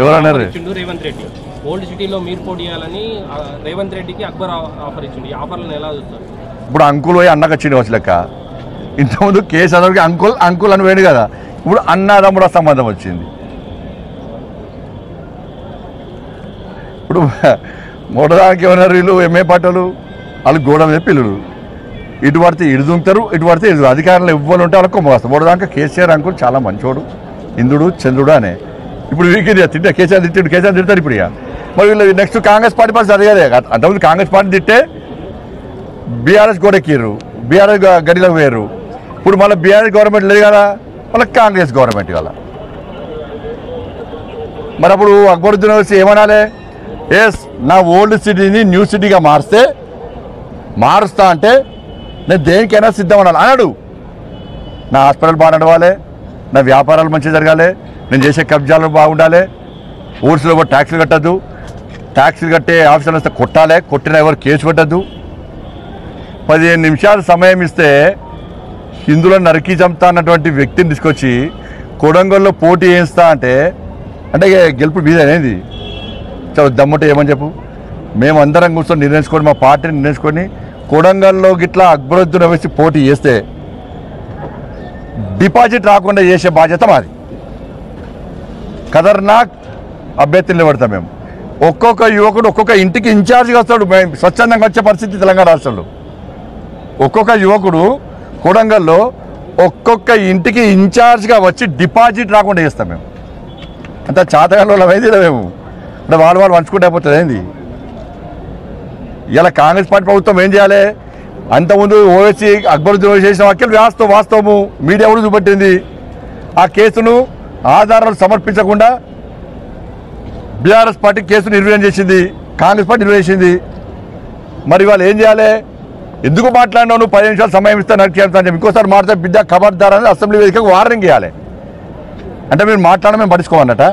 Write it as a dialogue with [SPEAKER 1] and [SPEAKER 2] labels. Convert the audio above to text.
[SPEAKER 1] ఎవరన్నారు?
[SPEAKER 2] రేవంత్ రెడ్డి ఓల్డ్ సిటీలో మీరు పోటీ చేయాలని రేవంత్ రెడ్డికి అక్బర్ ఆఫర్ ఇచ్చింది. ఈ ఆఫర్లను ఎలా చూస్తారు?
[SPEAKER 1] ఇప్పుడు అంకుల్ పోయి అన్నకు వచ్చింది వచ్చి లెక్క. ఇంతకుముందు కేసీఆర్కి అంకుల్ అంకుల్ అని పోయింది కదా, ఇప్పుడు అన్నదమ్ముడ సంబంధం వచ్చింది. ఇప్పుడు మూడదానికి ఏమన్నారు వీళ్ళు ఎంఏ పాటలు, వాళ్ళు గోడ మీద పిల్లలు, ఇటు పడితే ఇటు దుంకుతారు, ఇటు పడితే ఇటు. అధికారంలో ఇవ్వాలి ఉంటే వాళ్ళకు మోస్తారు. మూడదాకా కేసీఆర్ అంకుల్ చాలా మంచోడు, ఇంద్రుడు చంద్రుడు అనే. ఇప్పుడు వీరికి తిట్టే కేసీఆర్ తిడతారు ఇప్పుడు. ఇక మరి వీళ్ళు నెక్స్ట్ కాంగ్రెస్ పార్టీ పరిస్థితి అడిగారే. అంతకుముందు కాంగ్రెస్ పార్టీ తిట్టే బీఆర్ఎస్ కూడా ఎక్కిర్రు, బీఆర్ఎస్ గడిలోకి పోయారు. ఇప్పుడు మళ్ళీ బీఆర్ఎస్ గవర్నమెంట్ లేదు కదా, మళ్ళీ కాంగ్రెస్ గవర్నమెంట్ కదా. మరి అప్పుడు అక్బరుద్దీన్ వచ్చి ఏమనాలి? ఎస్, నా ఓల్డ్ సిటీని న్యూ సిటీగా మారుస్తా అంటే నేను దేనికైనా సిద్ధం అన్నాడు. నా హాస్పిటల్ బాగా నడవాలి, నా వ్యాపారాలు మంచిగా జరగాలి, నేను చేసే కబ్జాలు బాగుండాలి, ఊర్స్లో కూడా ట్యాక్సులు కట్టద్దు, ట్యాక్సులు కట్టే ఆఫీసర్లు వస్తే కొట్టాలి, కొట్టిన ఎవరు కేసు పెట్టద్దు. 15 నిమిషాలు సమయం ఇస్తే హిందువులను నరికి చంపుతా అన్నటువంటి వ్యక్తిని తీసుకొచ్చి కొడంగల్లో పోటీ చేయిస్తా అంటే గెలుపు మీదేనేది? చాలా దమ్ముంటే ఏమని చెప్పు. మేమందరం కూర్చొని నిర్ణయించుకొని, మా పార్టీని నిర్ణయించుకొని కొడంగల్లో గిట్లా అక్బరుద్దీన్ వేసి పోటీ చేస్తే డిపాజిట్ రాకుండా చేసే బాధ్యత మాది. ఖతర్నాక్ అభ్యర్థులు నిలబడతాం మేము. ఒక్కొక్క యువకుడు ఒక్కొక్క ఇంటికి ఇన్ఛార్జిగా వస్తాడు. స్వచ్ఛందంగా వచ్చే పరిస్థితి తెలంగాణ రాష్ట్రంలో. ఒక్కొక్క యువకుడు కొడంగల్లో ఒక్కొక్క ఇంటికి ఇన్ఛార్జ్గా వచ్చి డిపాజిట్ రాకుండా చేస్తాం మేము. అంత చాతగాల్లో అయింది మేము. అంటే వాళ్ళు పంచుకుంటే అయిపోతుంది ఏంది? ఇలా కాంగ్రెస్ పార్టీ ప్రభుత్వం ఏం చేయాలి? అంతకుముందు ఓవైసీ అక్బరుద్దీన్ చేసిన వ్యాఖ్యలు వాస్తవము, మీడియా కూడా చూపెట్టింది. ఆ కేసును ఆధారాలు సమర్పించకుండా బీఆర్ఎస్ పార్టీ కేసును నిర్వహణ చేసింది, కాంగ్రెస్ పార్టీ నిర్వహించింది. మరి వాళ్ళు ఏం చేయాలి? ఎందుకు మాట్లాడినావు? 10 నిమిషాలు సమయం ఇస్తే నరికి చెప్తాను, ఇంకోసారి మాట్లాడితే బిడ్డ ఖబర్దార్ అని అసెంబ్లీ వేదికకు వార్నింగ్ ఇవ్వాలి. అంటే మీరు మాట్లాడడం మేము పట్టించుకోమన్నట.